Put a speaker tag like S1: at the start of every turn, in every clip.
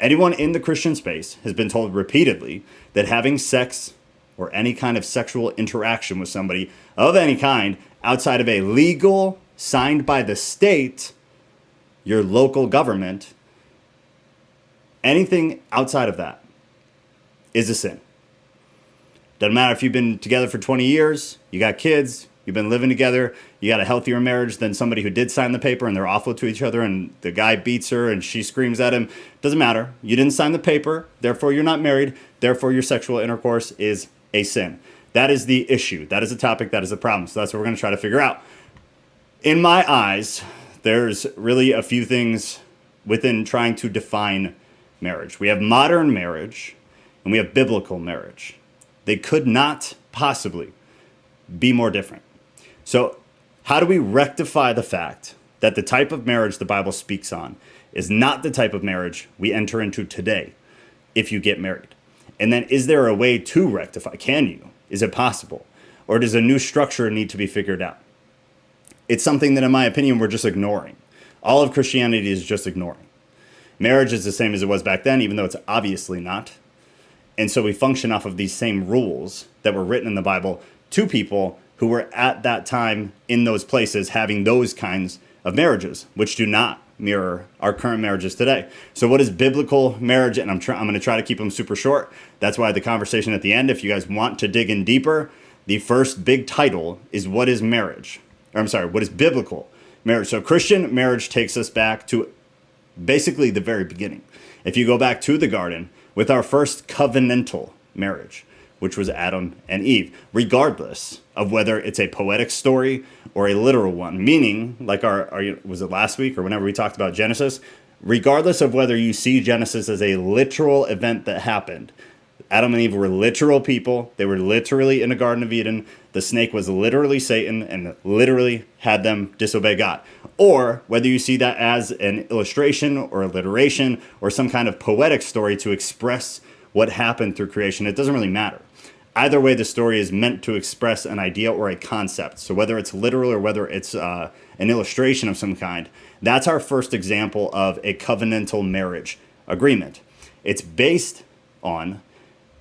S1: Anyone in the Christian space has been told repeatedly that having sex or any kind of sexual interaction with somebody of any kind outside of a legal, signed by the state, your local government, anything outside of that is a sin. Doesn't matter if you've been together for 20 years, you got kids, you've been living together, you got a healthier marriage than somebody who did sign the paper and they're awful to each other and the guy beats her and she screams at him. Doesn't matter. You didn't sign the paper, therefore you're not married, therefore your sexual intercourse is a sin. That is the issue. That is the topic. That is the problem. So that's what we're going to try to figure out. In my eyes, there's really a few things within trying to define marriage. We have modern marriage and we have biblical marriage. They could not possibly be more different. So how do we rectify the fact that the type of marriage the Bible speaks on is not the type of marriage we enter into today if you get married? And then is there a way to rectify? Can you? Is it possible? Or does a new structure need to be figured out? It's something that, in my opinion, we're just ignoring. All of Christianity is just ignoring. Marriage is the same as it was back then, even though it's obviously not. And so we function off of these same rules that were written in the Bible to people who were at that time in those places having those kinds of marriages, which do not mirror our current marriages today. So what is biblical marriage? And I'm going to try to keep them super short. That's why the conversation at the end, if you guys want to dig in deeper, the first big title is what is marriage? Or I'm sorry, what is biblical marriage? So Christian marriage takes us back to basically the very beginning. If you go back to the garden with our first covenantal marriage, which was Adam and Eve, regardless of whether it's a poetic story or a literal one, meaning like was it last week or whenever we talked about Genesis, regardless of whether you see Genesis as a literal event that happened, Adam and Eve were literal people. They were literally in the Garden of Eden. The snake was literally Satan and literally had them disobey God. Or whether you see that as an illustration or alliteration or some kind of poetic story to express what happened through creation, it doesn't really matter. Either way, the story is meant to express an idea or a concept. So whether it's literal or whether it's an illustration of some kind, that's our first example of a covenantal marriage agreement. It's based on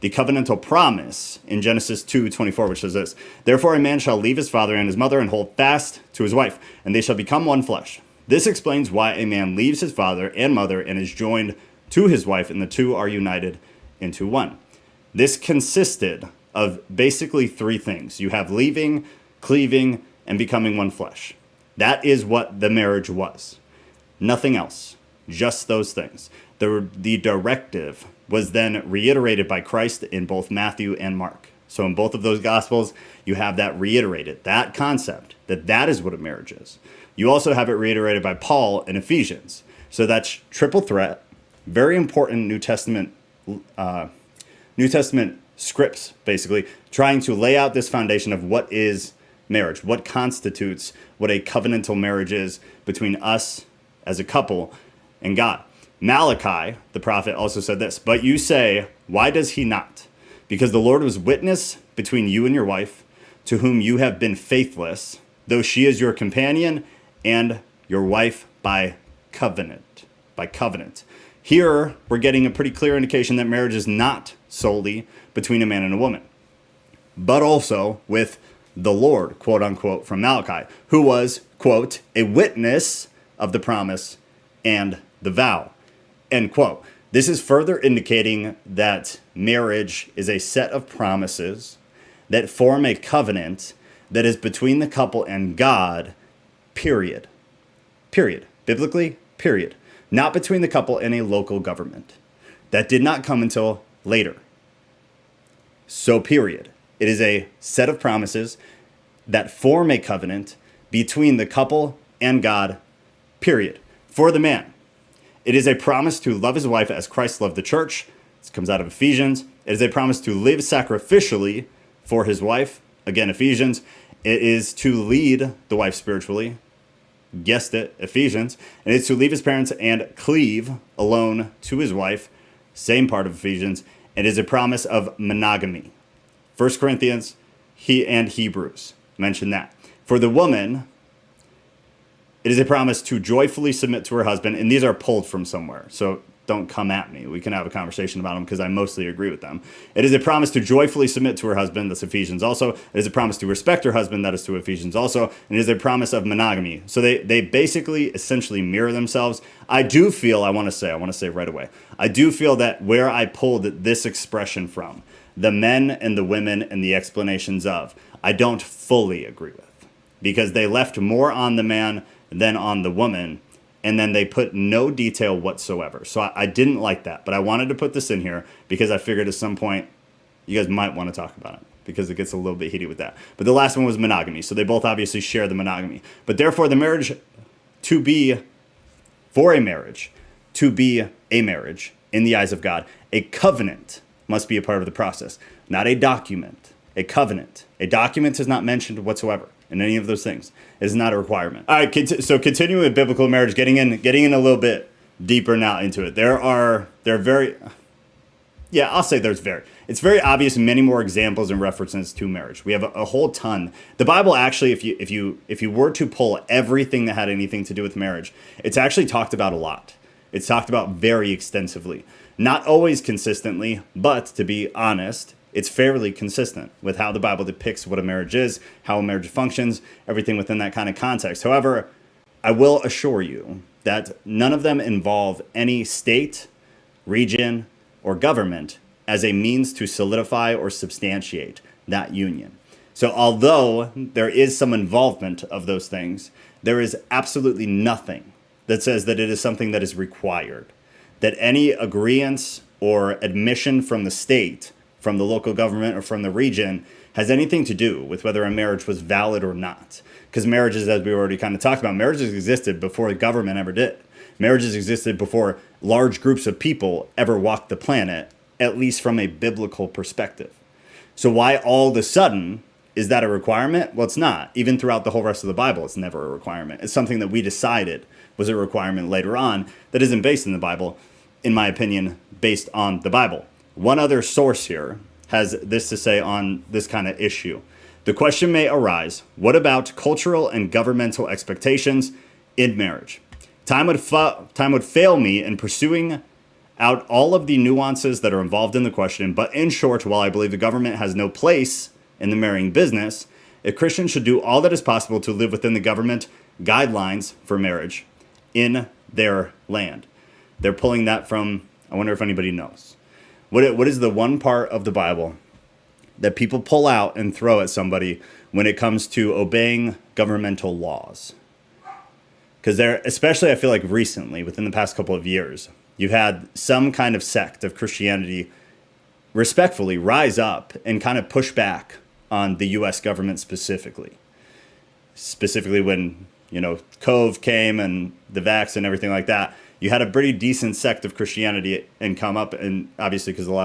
S1: the covenantal promise in Genesis 2:24, which says this: "Therefore a man shall leave his father and his mother and hold fast to his wife, and they shall become one flesh. This explains why a man leaves his father and mother and is joined to his wife, and the two are united into one." This consisted of basically three things. You have leaving, cleaving, and becoming one flesh. That is what the marriage was. Nothing else. Just those things. The directive was then reiterated by Christ in both Matthew and Mark. So in both of those Gospels, you have that reiterated, that concept, that is what a marriage is. You also have it reiterated by Paul in Ephesians. So that's triple threat, very important New Testament scripts, basically, trying to lay out this foundation of what is marriage, what constitutes what a covenantal marriage is between us as a couple and God. Malachi, the prophet, also said this: "But you say, why does he not? Because the Lord was witness between you and your wife, to whom you have been faithless, though she is your companion and your wife by covenant." By covenant. Here, we're getting a pretty clear indication that marriage is not solely between a man and a woman, but also with the Lord, quote unquote, from Malachi, who was, quote, "a witness of the promise and the vow," end quote. This is further indicating that marriage is a set of promises that form a covenant that is between the couple and God, period. Period. Biblically, period. Not between the couple and a local government. That did not come until later. So period. It is a set of promises that form a covenant between the couple and God, period. For the man, it is a promise to love his wife as Christ loved the church. This comes out of Ephesians. It is a promise to live sacrificially for his wife. Again, Ephesians. It is to lead the wife spiritually. Guessed it, Ephesians. And it's to leave his parents and cleave alone to his wife. Same part of Ephesians. It is a promise of monogamy. 1 Corinthians and Hebrews mention that. For the woman, it is a promise to joyfully submit to her husband. And these are pulled from somewhere. So don't come at me. We can have a conversation about them because I mostly agree with them. It is a promise to joyfully submit to her husband. That's Ephesians also. It is a promise to respect her husband. That is to Ephesians also. And it is a promise of monogamy. So they basically essentially mirror themselves. I do feel, I want to say right away, I do feel that where I pulled this expression from, the men and the women and the explanations of, I don't fully agree with, because they left more on the man than on the woman, and then they put no detail whatsoever. So I didn't like that, but I wanted to put this in here because I figured at some point you guys might want to talk about it, because it gets a little bit heated with that. But the last one was monogamy. So they both obviously share the monogamy. But therefore, the marriage to be a marriage in the eyes of God, a covenant must be a part of the process, not a document, a covenant. A document is not mentioned whatsoever in any of those things. It is not a requirement. All right, so continuing with biblical marriage, getting in a little bit deeper now into it. It's very obvious many more examples and references to marriage. We have a whole ton. The Bible actually, if you were to pull everything that had anything to do with marriage, it's actually talked about a lot. It's talked about very extensively. Not always consistently, but to be honest, it's fairly consistent with how the Bible depicts what a marriage is, how a marriage functions, everything within that kind of context. However, I will assure you that none of them involve any state, region, or government as a means to solidify or substantiate that union. So although there is some involvement of those things, there is absolutely nothing that says that it is something that is required, that any agreeance or admission from the state, from the local government, or from the region has anything to do with whether a marriage was valid or not. Because marriages, as we already kind of talked about, marriages existed before the government ever did. Marriages existed before large groups of people ever walked the planet, at least from a biblical perspective. So why all of a sudden is that a requirement? Well, it's not. Even throughout the whole rest of the Bible, it's never a requirement. It's something that we decided was a requirement later on that isn't based in the Bible, in my opinion, based on the Bible. One other source here has this to say on this kind of issue. The question may arise, what about cultural and governmental expectations in marriage? Time would fail me in pursuing out all of the nuances that are involved in the question, but in short, while I believe the government has no place in the marrying business, a Christian should do all that is possible to live within the government guidelines for marriage in their land. They're pulling that from, I wonder if anybody knows. What is the one part of the Bible that people pull out and throw at somebody when it comes to obeying governmental laws? Because there, especially I feel like recently, within the past couple of years, you've had some kind of sect of Christianity respectfully rise up and kind of push back on the U.S. government specifically. Specifically when, Cove came and the vax and everything like that. You had a pretty decent sect of Christianity and come up, and obviously because we're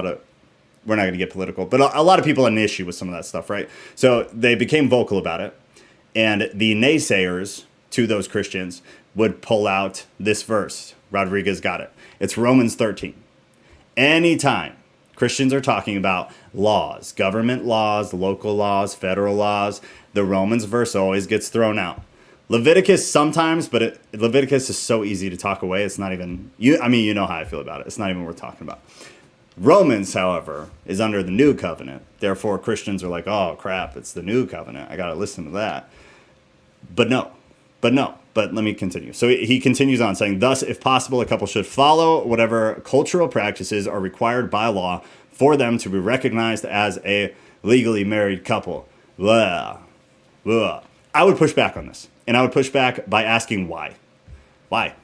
S1: not going to get political, but a lot of people had an issue with some of that stuff, right? So they became vocal about it, and the naysayers to those Christians would pull out this verse. Rodriguez got it. It's Romans 13. Anytime Christians are talking about laws, government laws, local laws, federal laws, the Romans verse always gets thrown out. Leviticus sometimes, but Leviticus is so easy to talk away. It's not even, you know how I feel about it. It's not even worth talking about. Romans, however, is under the new covenant. Therefore, Christians are like, oh, crap, it's the new covenant. I got to listen to that. But let me continue. So he continues on saying, thus, if possible, a couple should follow whatever cultural practices are required by law for them to be recognized as a legally married couple. Blah. Blah. I would push back on this. And I would push back by asking why. Why?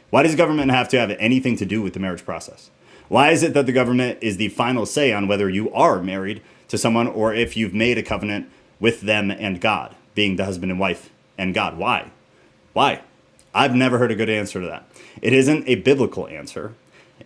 S1: Why does government have to have anything to do with the marriage process? Why is it that the government is the final say on whether you are married to someone or if you've made a covenant with them and God, being the husband and wife and God? Why? Why? I've never heard a good answer to that. It isn't a biblical answer.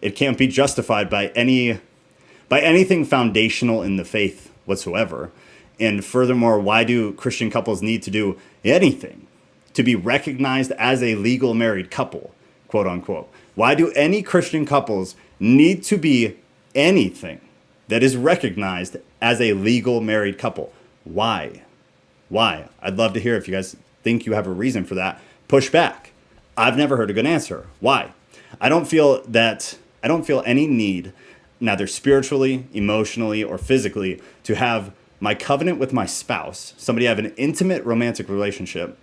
S1: It can't be justified by anything foundational in the faith whatsoever. And furthermore, why do Christian couples need to do anything to be recognized as a legal married couple, quote unquote? Why do any Christian couples need to be anything that is recognized as a legal married couple? Why? Why? I'd love to hear if you guys think you have a reason for that. Push back. I've never heard a good answer. Why? I don't feel that I don't feel any need, neither spiritually, emotionally, or physically, to have my covenant with my spouse, somebody I have an intimate romantic relationship,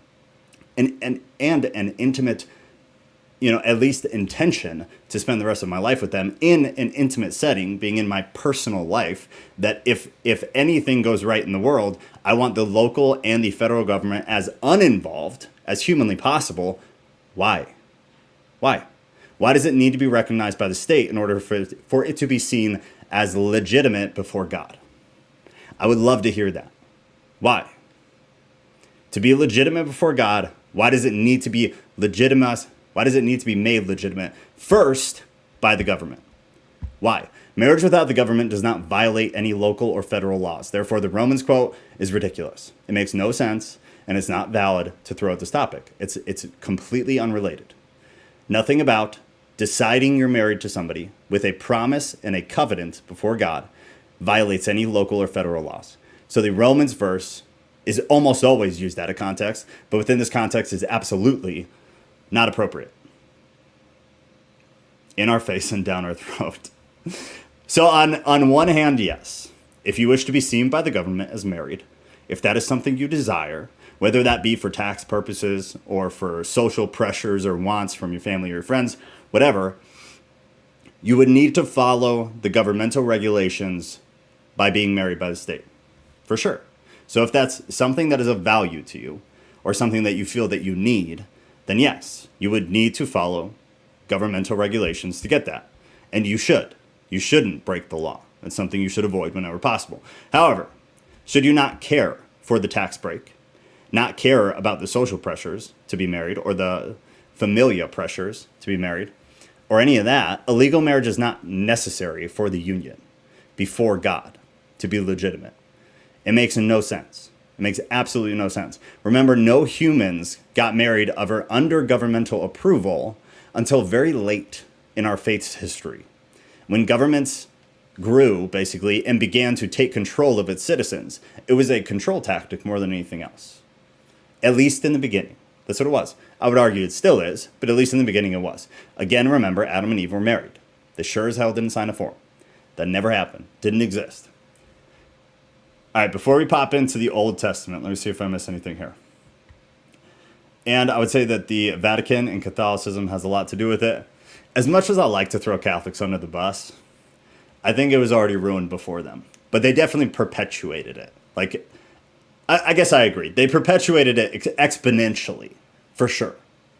S1: and an intimate, at least intention to spend the rest of my life with them in an intimate setting, being in my personal life, that if anything goes right in the world, I want the local and the federal government as uninvolved as humanly possible. Why? Why? Why does it need to be recognized by the state in order for it to be seen as legitimate before God? I would love to hear that. Why? To be legitimate before God, why does it need to be legitimate? Why does it need to be made legitimate first by the government? Why? Marriage without the government does not violate any local or federal laws. Therefore, the Romans quote is ridiculous. It makes no sense, and it's not valid to throw out this topic. It's completely unrelated. Nothing about deciding you're married to somebody with a promise and a covenant before God violates any local or federal laws. So the Romans verse is almost always used out of context, but within this context is absolutely not appropriate. In our face and down our throat. So on one hand, yes, if you wish to be seen by the government as married, if that is something you desire, whether that be for tax purposes or for social pressures or wants from your family or your friends, whatever, you would need to follow the governmental regulations by being married by the state, for sure. So if that's something that is of value to you or something that you feel that you need, then yes, you would need to follow governmental regulations to get that. And you should. You shouldn't break the law. It's something you should avoid whenever possible. However, should you not care for the tax break, not care about the social pressures to be married or the familia pressures to be married, or any of that, a legal marriage is not necessary for the union before God to be legitimate. It makes no sense. It makes absolutely no sense. Remember, no humans got married under governmental approval until very late in our faith's history, when governments grew, basically, and began to take control of its citizens. It was a control tactic more than anything else, at least in the beginning. That's what it was. I would argue it still is, but at least in the beginning it was. Again, remember, Adam and Eve were married. They sure as hell didn't sign a form. That never happened. Didn't exist. All right, before we pop into the Old Testament, let me see if I miss anything here. And I would say that the Vatican and Catholicism has a lot to do with it. As much as I like to throw Catholics under the bus, I think it was already ruined before them. But they definitely perpetuated it. Like, I guess I agree. They perpetuated it exponentially, for sure,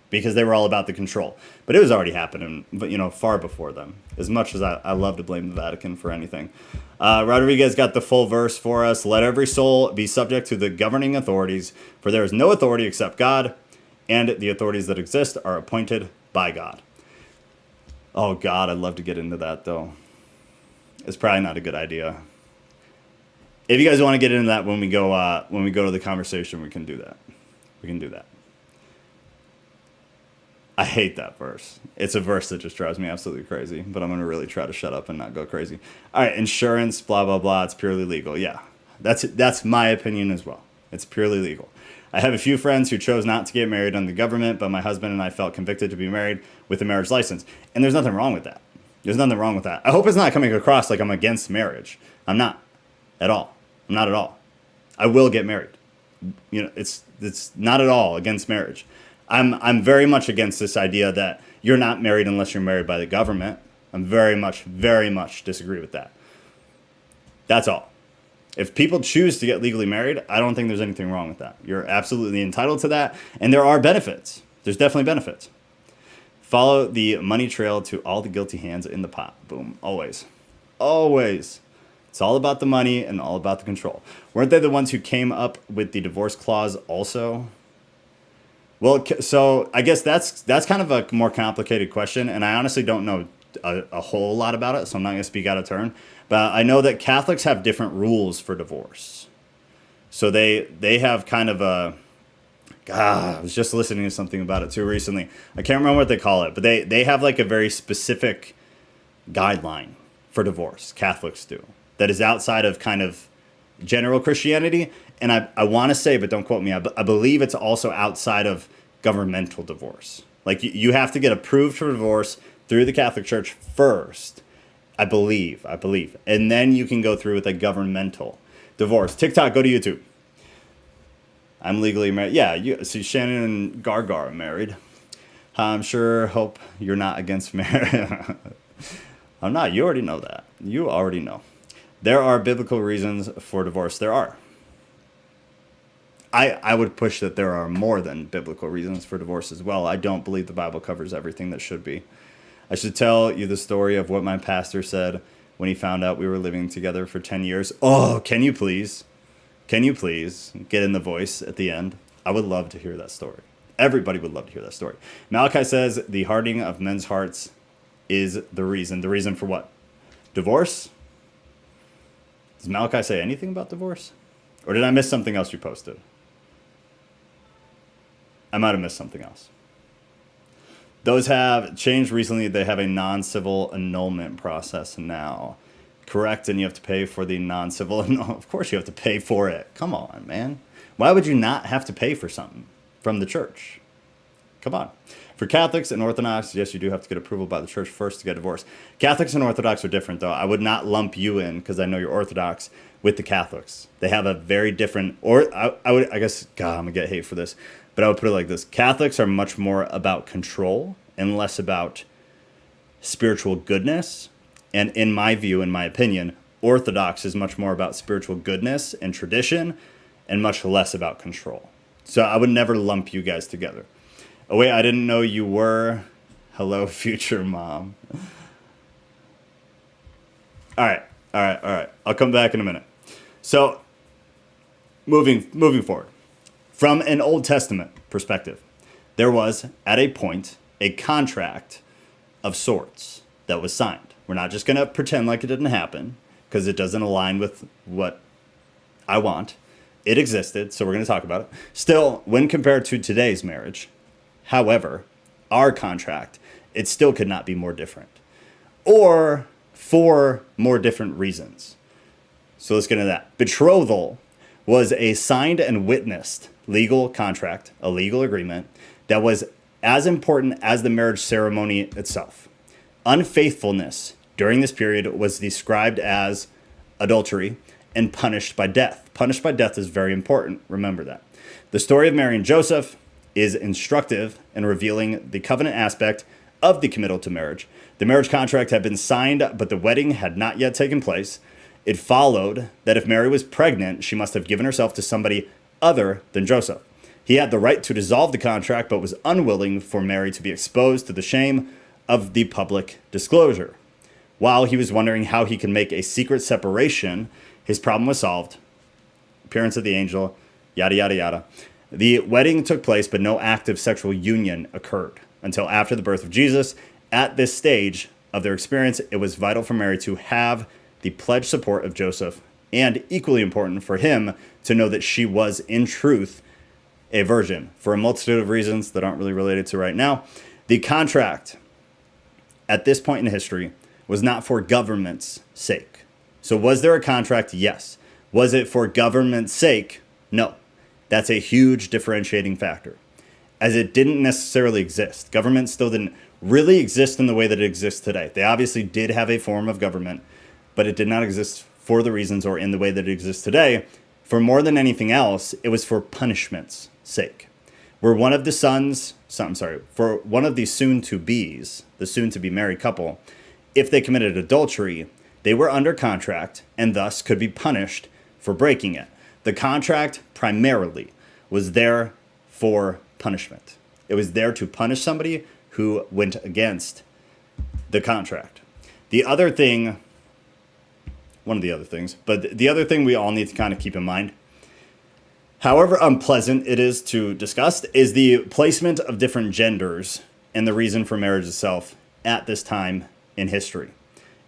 S1: because they were all about the control. But it was already happening, far before them, as much as I love to blame the Vatican for anything. Rodriguez got the full verse for us. Let every soul be subject to the governing authorities, for there is no authority except God, and the authorities that exist are appointed by God. Oh, God, I'd love to get into that, though. It's probably not a good idea. If you guys want to get into that when we go to the conversation, we can do that. We can do that. I hate that verse. It's a verse that just drives me absolutely crazy, but I'm going to really try to shut up and not go crazy. All right, insurance, blah, blah, blah, it's purely legal. Yeah, that's my opinion as well. It's purely legal. I have a few friends who chose not to get married under the government, but my husband and I felt convicted to be married with a marriage license. And there's nothing wrong with that. There's nothing wrong with that. I hope it's not coming across like I'm against marriage. I'm not at all. I'm not at all. I will get married. It's not at all against marriage. I'm very much against this idea that you're not married unless you're married by the government. I'm very much disagree with that. That's all. If people choose to get legally married, I don't think there's anything wrong with that. You're absolutely entitled to that, and there are benefits. There's definitely benefits. Follow the money trail to all the guilty hands in the pot. Boom. Always. Always. It's all about the money and all about the control. Weren't they the ones who came up with the divorce clause also? Well, so I guess that's kind of a more complicated question, and I honestly don't know a whole lot about it, so I'm not going to speak out of turn. But I know that Catholics have different rules for divorce. So they have kind of a... God, I was just listening to something about it too recently. I can't remember what they call it, but they have like a very specific guideline for divorce, Catholics do, that is outside of kind of general Christianity. And I want to say, but don't quote me, I believe it's also outside of governmental divorce. Like you have to get approved for divorce through the Catholic Church first. I believe. And then you can go through with a governmental divorce. TikTok, go to YouTube. I'm legally married. Yeah, see, Shannon and Gargar are married. I'm sure, hope you're not against marriage. I'm not. You already know that. You already know. There are biblical reasons for divorce. There are. I would push that there are more than biblical reasons for divorce as well. I don't believe the Bible covers everything that should be. I should tell you the story of what my pastor said when he found out we were living together for 10 years. Oh, can you please? Can you please get in the voice at the end? I would love to hear that story. Everybody would love to hear that story. Malachi says the hardening of men's hearts is the reason. The reason for what? Divorce? Does Malachi say anything about divorce? Or did I miss something else you posted? I might have missed something else. Those have changed recently. They have a non-civil annulment process now. Correct, and you have to pay for the non-civil. Of course you have to pay for it. Come on, man. Why would you not have to pay for something from the church? Come on. For Catholics and Orthodox, yes, you do have to get approval by the church first to get divorced. Catholics and Orthodox are different, though. I would not lump you in, because I know you're Orthodox, with the Catholics. They have a very different, or I guess, God, I'm going to get hate for this, but I would put it like this. Catholics are much more about control and less about spiritual goodness. And in my view, in my opinion, Orthodox is much more about spiritual goodness and tradition and much less about control. So I would never lump you guys together. Oh, wait, I didn't know you were. Hello, future mom. All right. I'll come back in a minute. So moving forward. From an Old Testament perspective, there was, at a point, a contract of sorts that was signed. We're not just going to pretend like it didn't happen, because it doesn't align with what I want. It existed, so we're going to talk about it. Still, when compared to today's marriage, however, our contract, it still could not be more different. Or for more different reasons. So let's get into that. Betrothal was a signed and witnessed legal contract, a legal agreement, that was as important as the marriage ceremony itself. Unfaithfulness during this period was described as adultery and punished by death. Punished by death is very important. Remember that. The story of Mary and Joseph is instructive in revealing the covenant aspect of the committal to marriage. The marriage contract had been signed, but the wedding had not yet taken place. It followed that if Mary was pregnant, she must have given herself to somebody other than Joseph. He had the right to dissolve the contract, but was unwilling for Mary to be exposed to the shame of the public disclosure. While he was wondering how he could make a secret separation, his problem was solved. Appearance of the angel, yada, yada, yada. The wedding took place, but no active sexual union occurred until after the birth of Jesus. At this stage of their experience, it was vital for Mary to have the pledged support of Joseph, and equally important for him to know that she was in truth a virgin, for a multitude of reasons that aren't really related to right now. The contract at this point in history was not for government's sake. So was there a contract? Yes. Was it for government's sake? No. That's a huge differentiating factor, as it didn't necessarily exist. Government still didn't really exist in the way that it exists today. They obviously did have a form of government, but it did not exist for the reasons or in the way that it exists today. For more than anything else, it was for punishment's sake. For one of the soon-to-bes, the soon-to-be married couple, if they committed adultery, they were under contract and thus could be punished for breaking it. The contract primarily was there for punishment. It was there to punish somebody who went against the contract. The other thing, one of the other things, but the other thing we all need to kind of keep in mind, however unpleasant it is to discuss, is the placement of different genders and the reason for marriage itself at this time in history.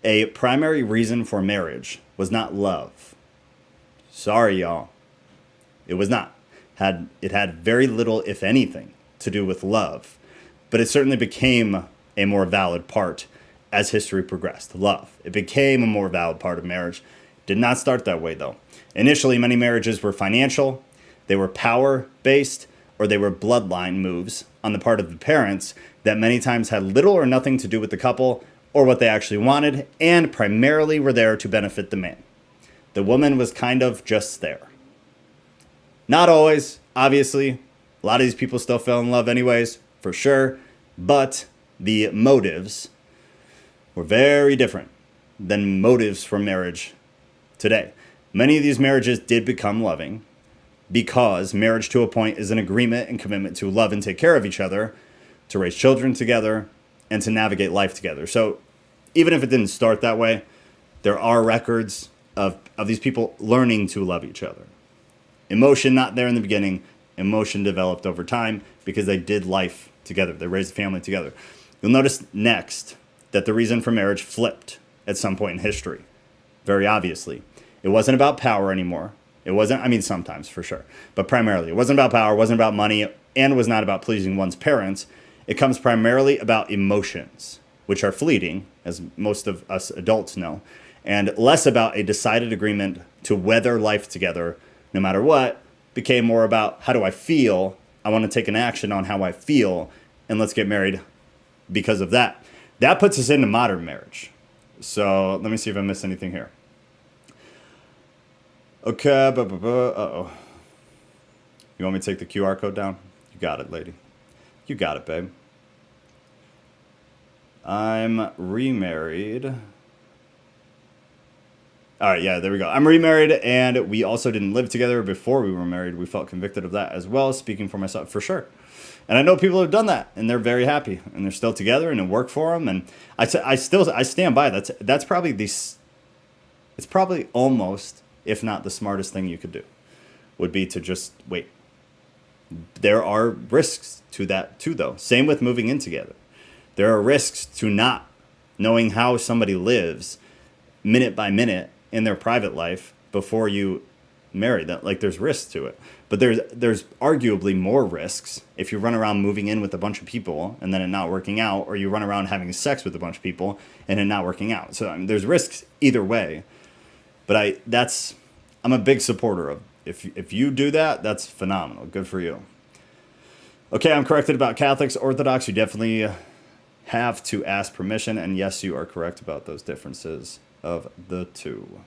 S1: A primary reason for marriage was not love. Sorry, y'all. It was not. It had very little, if anything, to do with love, but it certainly became a more valid part as history progressed. Love. It became a more valid part of marriage. Did not start that way, though. Initially, many marriages were financial. They were power-based. or they were bloodline moves on the part of the parents that many times had little or nothing to do with the couple or what they actually wanted, and primarily were there to benefit the man. The woman was kind of just there. Not always, obviously. A lot of these people still fell in love anyways, for sure. But the motives were very different than motives for marriage today. Many of these marriages did become loving because marriage to a point is an agreement and commitment to love and take care of each other, to raise children together, and to navigate life together. So even if it didn't start that way, there are records of these people learning to love each other. Emotion not there in the beginning. Emotion developed over time because they did life together. They raised a family together. You'll notice next that the reason for marriage flipped at some point in history. Very obviously. It wasn't about power anymore. It wasn't, I mean, sometimes for sure, but primarily it wasn't about power, wasn't about money, and was not about pleasing one's parents. It comes primarily about emotions, which are fleeting, as most of us adults know, and less about a decided agreement to weather life together, no matter what, became more about how do I feel? I want to take an action on how I feel, and let's get married because of that. That puts us into modern marriage. So let me see if I missed anything here. Okay, uh-oh. You want me to take the QR code down? You got it, lady. You got it, babe. I'm remarried. All right, yeah, there we go. I'm remarried, and we also didn't live together before we were married. We felt convicted of that as well, speaking for myself, for sure. And I know people have done that, and they're very happy, and they're still together, and it worked for them. And I stand by that's probably it's probably almost, if not the smartest thing you could do, would be to just wait. There are risks to that too, though. Same with moving in together. There are risks to not knowing how somebody lives minute by minute in their private life before you marry them. Like, there's risks to it. But there's arguably more risks if you run around moving in with a bunch of people and then it not working out, or you run around having sex with a bunch of people and it not working out. So I mean, there's risks either way. But I'm a big supporter of, if you do that, that's phenomenal. Good for you. Okay, I'm corrected about Catholics, Orthodox. You definitely have to ask permission. And yes, you are correct about those differences of the two.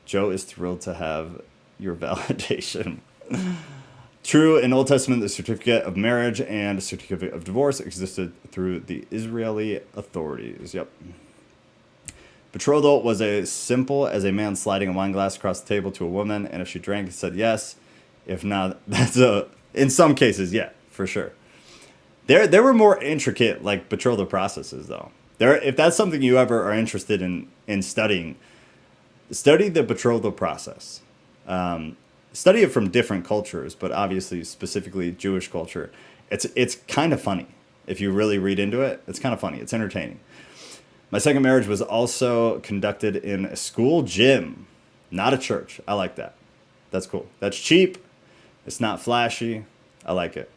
S1: Joe is thrilled to have your validation. True, in Old Testament, the certificate of marriage and certificate of divorce existed through the Israeli authorities. Yep. Betrothal was as simple as a man sliding a wine glass across the table to a woman, and if she drank, said yes. If not, in some cases, yeah, for sure. There were more intricate, like, betrothal processes, though. If that's something you ever are interested in studying, study the betrothal process. Study it from different cultures, but obviously specifically Jewish culture. It's kind of funny. If you really read into it, it's kind of funny. It's entertaining. My second marriage was also conducted in a school gym, not a church. I like that. That's cool. That's cheap. It's not flashy. I like it.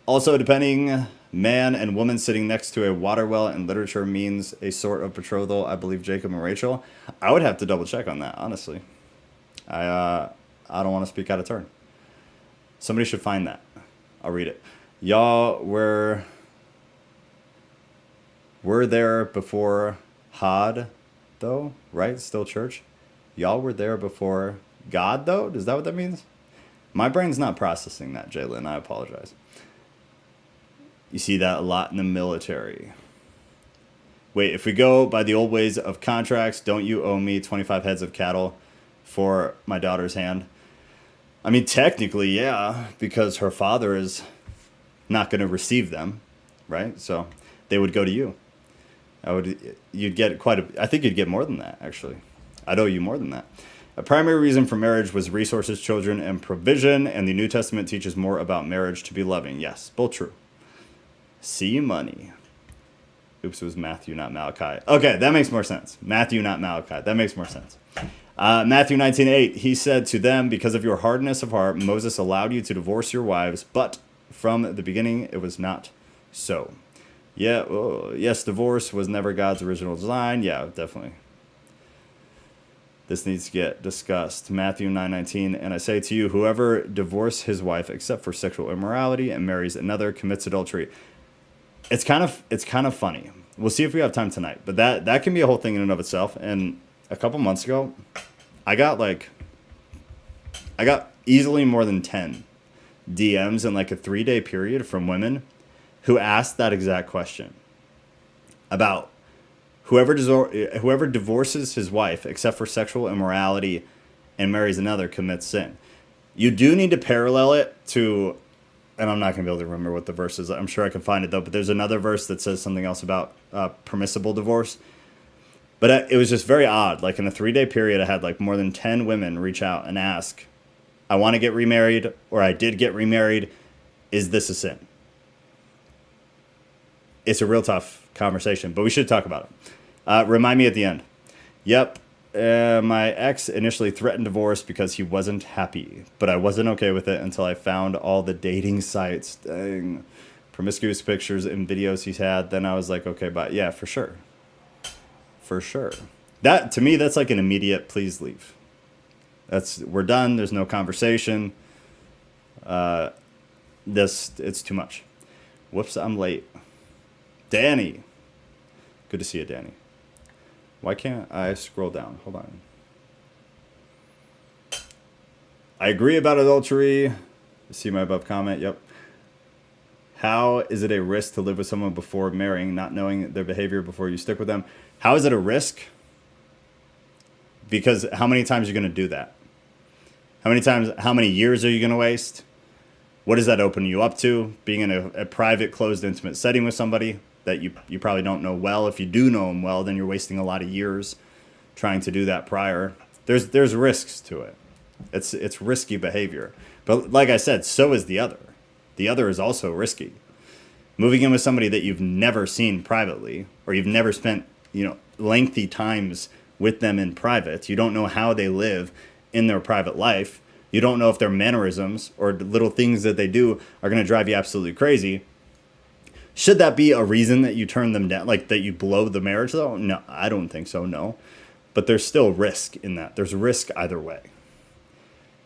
S1: Also, depending, man and woman sitting next to a water well in literature means a sort of betrothal. I believe Jacob and Rachel. I would have to double check on that, honestly. I don't want to speak out of turn. Somebody should find that. I'll read it. Y'all were there before Had, though, right? Still church. Y'all were there before God, though? Is that what that means? My brain's not processing that, Jalen. I apologize. You see that a lot in the military. Wait, if we go by the old ways of contracts, don't you owe me 25 heads of cattle for my daughter's hand? I mean, technically, yeah, because her father is not going to receive them, right? So they would go to you. I think you'd get more than that, actually. I'd owe you more than that. A primary reason for marriage was resources, children, and provision, and the New Testament teaches more about marriage to be loving. Yes, both true. See money. Oops, it was Matthew, not Malachi. Okay, that makes more sense. Matthew, not Malachi. That makes more sense. Matthew 19:8, he said to them, because of your hardness of heart, Moses allowed you to divorce your wives, but from the beginning it was not so. Yeah, yes, divorce was never God's original design. Yeah, definitely. This needs to get discussed. Matthew 9:19, and I say to you, whoever divorces his wife except for sexual immorality and marries another commits adultery. It's kind of funny. We'll see if we have time tonight, but that can be a whole thing in and of itself. And a couple months ago, I got easily more than 10 DMs in like a 3-day period from women who asked that exact question about whoever divorces his wife except for sexual immorality and marries another commits sin. You do need to parallel it to, and I'm not going to be able to remember what the verse is. I'm sure I can find it though, but there's another verse that says something else about permissible divorce. But it was just very odd. Like in a 3-day period, I had like more than 10 women reach out and ask, I want to get remarried, or I did get remarried. Is this a sin? It's a real tough conversation, but we should talk about it. Remind me at the end. Yep. My ex initially threatened divorce because he wasn't happy, but I wasn't okay with it until I found all the dating sites, dang, promiscuous pictures and videos he's had. Then I was like, okay, but yeah, for sure. For sure. That, to me, that's like an immediate, please leave. We're done. There's no conversation. It's too much. Whoops, I'm late. Danny. Good to see you, Danny. Why can't I scroll down? Hold on. I agree about adultery. See my above comment? Yep. How is it a risk to live with someone before marrying, not knowing their behavior before you stick with them? How is it a risk? Because how many times are you going to do that? How many years are you going to waste? What does that open you up to? Being in a private, closed, intimate setting with somebody that you probably don't know well. If you do know them well, then you're wasting a lot of years trying to do that prior. There's risks to it. It's risky behavior. But like I said, so is the other. The other is also risky. Moving in with somebody that you've never seen privately, or you've never spent, lengthy times with them in private. You don't know how they live in their private life. You don't know if their mannerisms or little things that they do are going to drive you absolutely crazy. Should that be a reason that you turn them down, like that you blow the marriage though? No, I don't think so, no. But there's still risk in that. There's risk either way.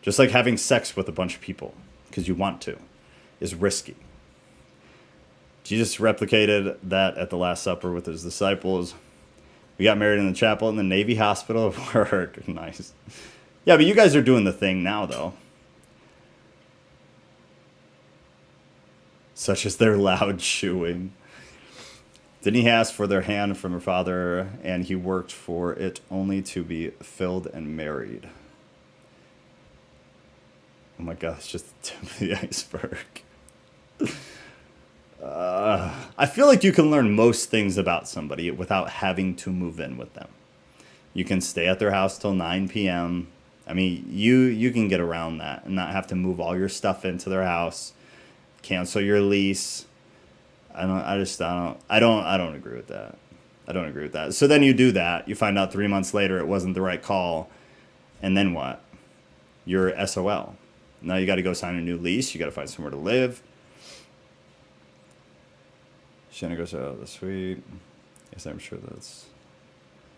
S1: Just like having sex with a bunch of people because you want to is risky. Jesus replicated that at the Last Supper with his disciples. We got married in the chapel in the Navy Hospital of work. Nice. Yeah, but you guys are doing the thing now, though. Such as their loud chewing. Didn't he ask for their hand from her father, and he worked for it only to be filled and married? Oh my gosh, just the tip of the iceberg. I feel like you can learn most things about somebody without having to move in with them. You can stay at their house till 9 p.m. I mean, you can get around that and not have to move all your stuff into their house, cancel your lease. I don't agree with that. I don't agree with that. So then you do that. You find out 3 months later it wasn't the right call. And then what? You're SOL. Now you got to go sign a new lease. You got to find somewhere to live. Shanna goes, oh, that's sweet. Yes, I'm sure that's...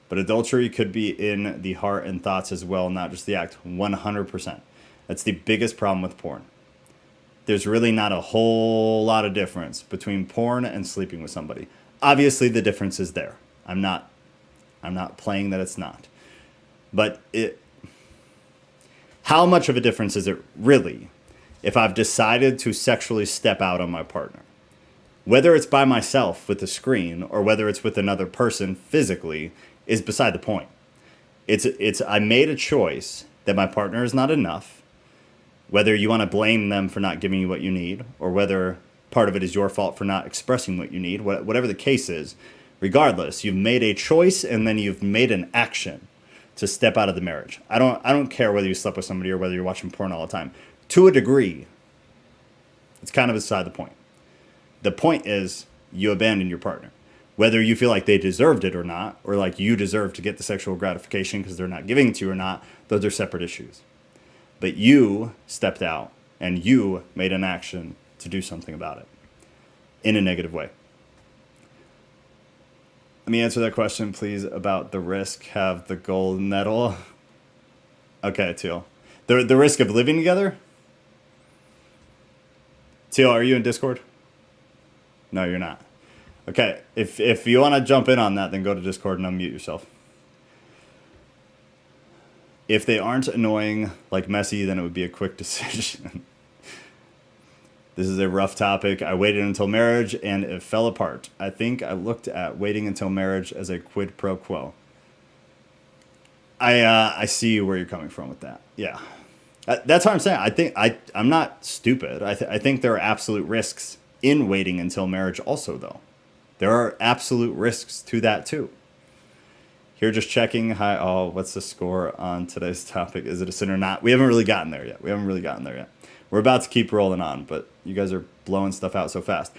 S1: But adultery could be in the heart and thoughts as well, not just the act. 100%. That's the biggest problem with porn. There's really not a whole lot of difference between porn and sleeping with somebody. Obviously, the difference is there. I'm not playing that it's not. But how much of a difference is it really if I've decided to sexually step out on my partner? Whether it's by myself with the screen or whether it's with another person physically is beside the point. It's I made a choice that my partner is not enough. Whether you want to blame them for not giving you what you need, or whether part of it is your fault for not expressing what you need, whatever the case is, regardless, you've made a choice and then you've made an action to step out of the marriage. I don't care whether you slept with somebody or whether you're watching porn all the time. To a degree, it's kind of beside the point. The point is you abandon your partner. Whether you feel like they deserved it or not, or like you deserve to get the sexual gratification because they're not giving it to you or not, those are separate issues. But you stepped out and you made an action to do something about it in a negative way. Let me answer that question, please, about the risk. Have the gold medal. Okay, Teal. The risk of living together? Teal, are you in Discord? No, you're not. Okay, if you want to jump in on that, then go to Discord and unmute yourself. If they aren't annoying like Messi, then it would be a quick decision. This is a rough topic. I waited until marriage and it fell apart. I think I looked at waiting until marriage as a quid pro quo. I see where you're coming from with that. Yeah. That's what I'm saying. I think I'm not stupid. I think there are absolute risks in waiting until marriage also, though. There are absolute risks to that, too. Here, just checking. Hi, oh, what's the score on today's topic? Is it a sin or not? We haven't really gotten there yet. We're about to keep rolling on, but you guys are blowing stuff out so fast.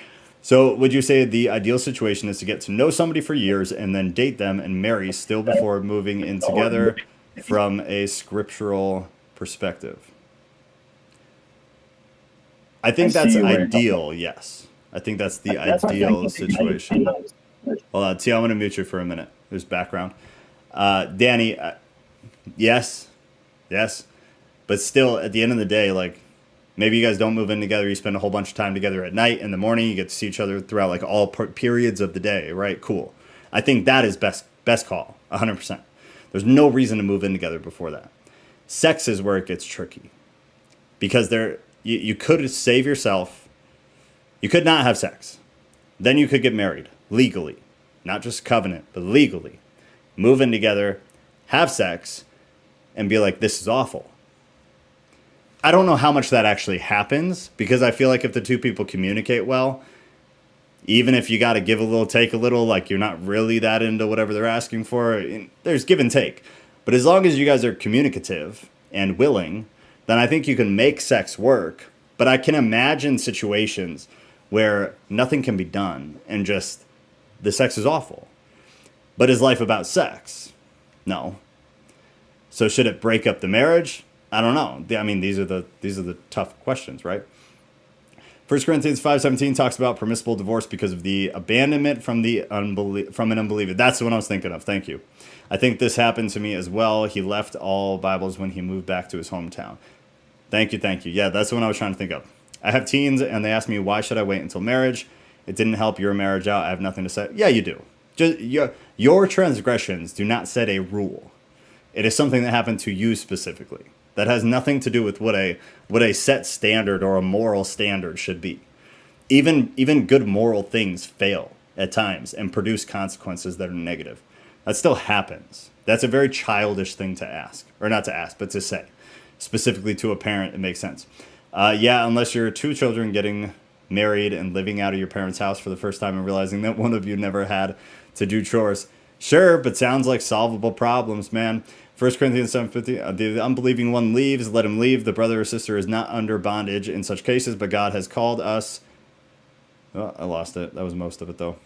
S1: So would you say the ideal situation is to get to know somebody for years and then date them and marry still before moving in together from a scriptural perspective? I think that's ideal, yes. I think that's the ideal situation. Hold on, T, I'm going to mute you for a minute. There's background. Danny, yes. But still, at the end of the day, like, maybe you guys don't move in together. You spend a whole bunch of time together at night. In the morning, you get to see each other throughout like all periods of the day, right? Cool. I think that is best call, 100%. There's no reason to move in together before that. Sex is where it gets tricky. Because you could save yourself. You could not have sex. Then you could get married legally. Not just covenant, but legally. Move in together, have sex, and be like, this is awful. I don't know how much that actually happens, because I feel like if the two people communicate well, even if you got to give a little, take a little, like you're not really that into whatever they're asking for, there's give and take. But as long as you guys are communicative and willing, then I think you can make sex work. But I can imagine situations where nothing can be done and just the sex is awful. But is life about sex? No. So should it break up the marriage? I don't know. I mean, these are the tough questions, right? 1 Corinthians 5:17 talks about permissible divorce because of the abandonment from an unbeliever. That's the one I was thinking of. Thank you. I think this happened to me as well. He left all Bibles when he moved back to his hometown. Thank you. Yeah, that's the one I was trying to think of. I have teens, and they asked me, why should I wait until marriage? It didn't help your marriage out. I have nothing to say. Yeah, you do. Just your transgressions do not set a rule. It is something that happened to you specifically. That has nothing to do with what a set standard or a moral standard should be. Even good moral things fail at times and produce consequences that are negative. That still happens. That's a very childish thing to ask. Or not to ask, but to say. Specifically to a parent, it makes sense. Yeah, unless you're two children getting married and living out of your parents' house for the first time and realizing that one of you never had to do chores. Sure, but sounds like solvable problems, man. 1 Corinthians 7:50, the unbelieving one leaves, let him leave. The brother or sister is not under bondage in such cases, but God has called us. Oh, I lost it. That was most of it, though.